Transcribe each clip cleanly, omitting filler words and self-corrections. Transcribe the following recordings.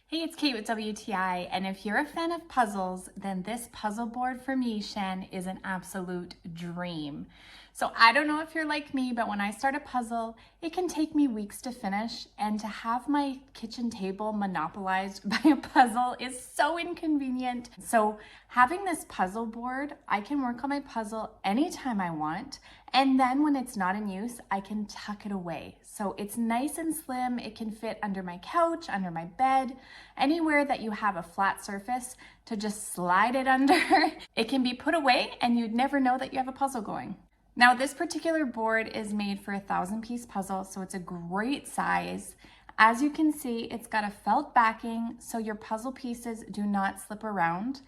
Hey, it's Kate with WTI, and if you're a fan of puzzles, then this puzzle board from YISHAN is an absolute dream. So I don't know if you're like me, but when I start a puzzle, it can take me weeks to finish, and to have my kitchen table monopolized by a puzzle is so inconvenient. So having this puzzle board, I can work on my puzzle anytime I want, and then when it's not in use, I can tuck it away. So it's nice and slim. It can fit under my couch, under my bed, anywhere that you have a flat surface to just slide it under. It can be put away and you'd never know that you have a puzzle going. Now this particular board is made for a 1,000-piece puzzle, so it's a great size. As you can see, it's got a felt backing so your puzzle pieces do not slip around.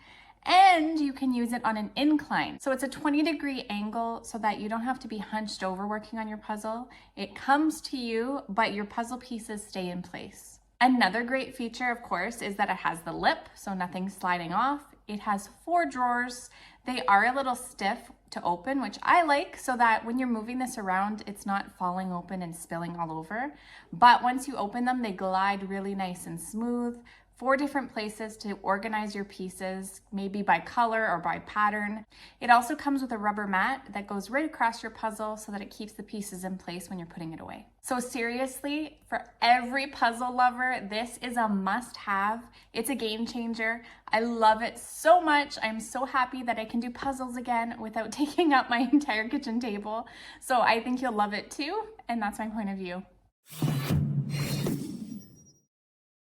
And you can use it on an incline. So it's a 20-degree angle so that you don't have to be hunched over working on your puzzle. It comes to you, but your puzzle pieces stay in place. Another great feature, of course, is that it has the lip, so nothing's sliding off. It has 4 drawers. They are a little stiff to open, which I like, so that when you're moving this around, it's not falling open and spilling all over. But once you open them, they glide really nice and smooth. 4 different places to organize your pieces, maybe by color or by pattern. It also comes with a rubber mat that goes right across your puzzle so that it keeps the pieces in place when you're putting it away. So seriously, for every puzzle lover, this is a must-have. It's a game changer. I love it so much. I'm so happy that I can do puzzles again without taking up my entire kitchen table. So I think you'll love it too, and that's my point of view.